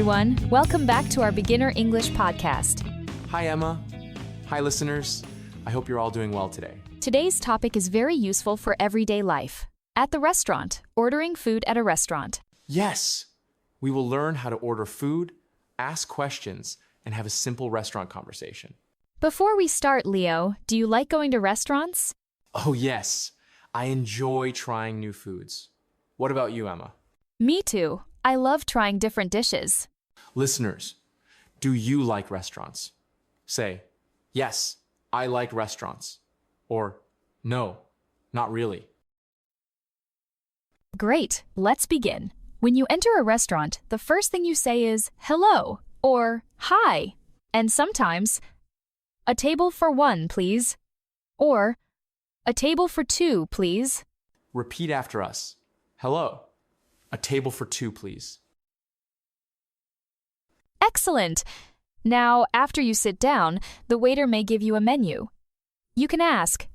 everyone. Welcome back to our Beginner English podcast. Hi, Emma. Hi, listeners. I hope you're all doing well today. Today's topic is very useful for everyday life. At the restaurant, ordering food at a restaurant. Yes, we will learn how to order food, ask questions, and have a simple restaurant conversation. Before we start, Leo, do you like going to restaurants? Oh, yes. I enjoy trying new foods. What about you, Emma? Me too. I love trying different dishes. Listeners, do you like restaurants? Say, yes, I like restaurants. Or, no, not really. Great, let's begin. When you enter a restaurant, the first thing you say is hello or hi. And sometimes, a table for one, please. Or, a table for two, please. Repeat after us. Hello. A table for two, please. Excellent! Now, after you sit down, the waiter may give you a menu. You can ask,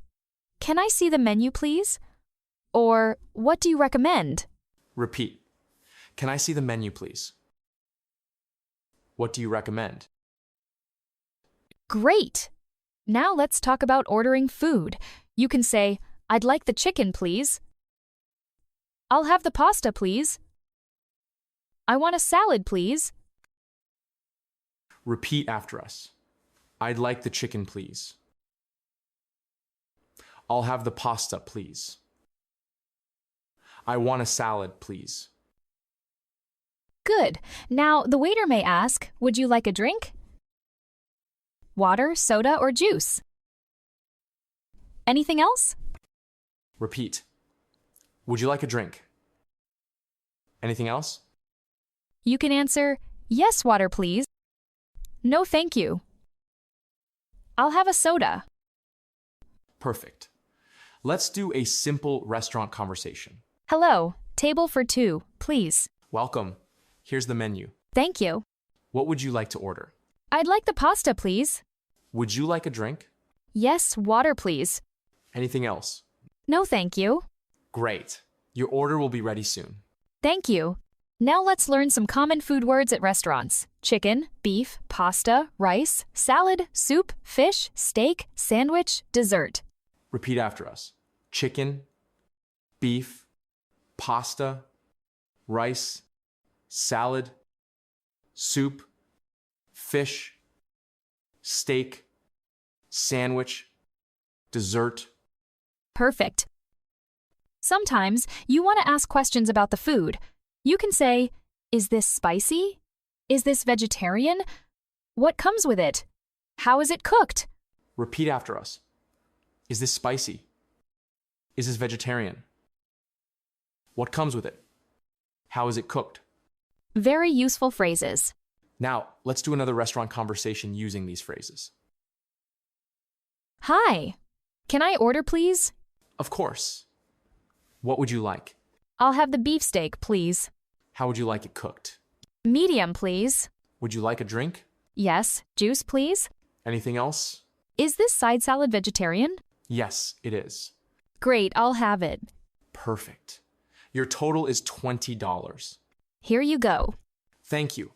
"Can I see the menu, please?" Or, "What do you recommend?" Repeat. Can I see the menu, please? What do you recommend? Great! Now let's talk about ordering food. You can say, "I'd like the chicken, please." "I'll have the pasta, please." "I want a salad, please." Repeat after us. I'd like the chicken, please. I'll have the pasta, please. I want a salad, please. Good. Now, the waiter may ask, "Would you like a drink? Water, soda, or juice? Anything else?" Repeat. Would you like a drink? Anything else? You can answer, "Yes, water, please." "No, thank you." "I'll have a soda." Perfect. Let's do a simple restaurant conversation. "Hello, table for two, please." Welcome. Here's the menu. "Thank you." What would you like to order? "I'd like the pasta, please." Would you like a drink? "Yes, water, please." Anything else? "No, thank you." Great. Your order will be ready soon. "Thank you." Now let's learn some common food words at restaurants. Chicken, beef, pasta, rice, salad, soup, fish, steak, sandwich, dessert. Repeat after us. Chicken, beef, pasta, rice, salad, soup, fish, steak, sandwich, dessert. Perfect. Sometimes you want to ask questions about the food. You can say, "Is this spicy? Is this vegetarian? What comes with it? How is it cooked?" Repeat after us. Is this spicy? Is this vegetarian? What comes with it? How is it cooked? Very useful phrases. Now, let's do another restaurant conversation using these phrases. Hi, can I order, please? Of course. What would you like? I'll have the beefsteak, please. How would you like it cooked? Medium, please. Would you like a drink? Yes, juice, please. Anything else? Is this side salad vegetarian? Yes, it is. Great, I'll have it. Perfect. Your total is $20. Here you go. Thank you.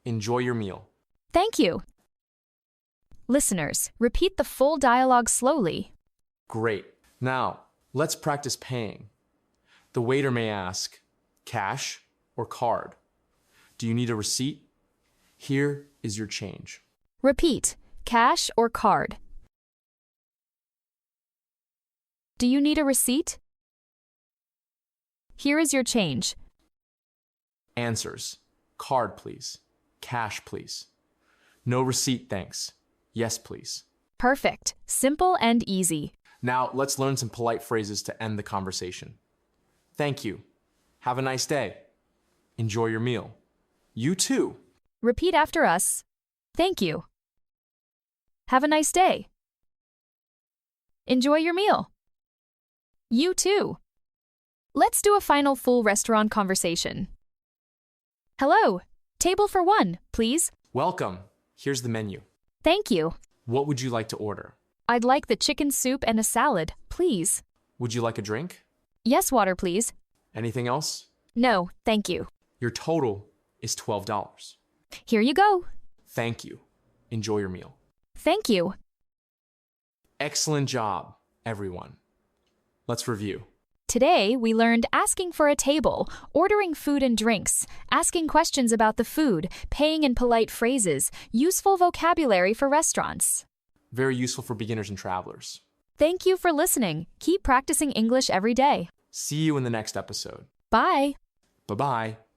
Enjoy your meal. Thank you. Listeners, repeat the full dialogue slowly. Great. Now, let's practice paying. The waiter may ask, cash or card? Do you need a receipt? Here is your change. Repeat, cash or card? Do you need a receipt? Here is your change. Answers. Card, please. Cash, please. No receipt, thanks. Yes, please. Perfect. Simple and easy. Now, let's learn some polite phrases to end the conversation. Thank you. Have a nice day. Enjoy your meal. You too. Repeat after us. Thank you. Have a nice day. Enjoy your meal. You too. Let's do a final full restaurant conversation. Hello, table for one, please. Welcome. Here's the menu. Thank you. What would you like to order? I'd like the chicken soup and a salad, please. Would you like a drink? Yes, water, please. Anything else? No, thank you. Your total is $12. Here you go. Thank you. Enjoy your meal. Thank you. Excellent job, everyone. Let's review. Today, we learned asking for a table, ordering food and drinks, asking questions about the food, paying in polite phrases, useful vocabulary for restaurants. Very useful for beginners and travelers. Thank you for listening. Keep practicing English every day. See you in the next episode. Bye. Bye-bye.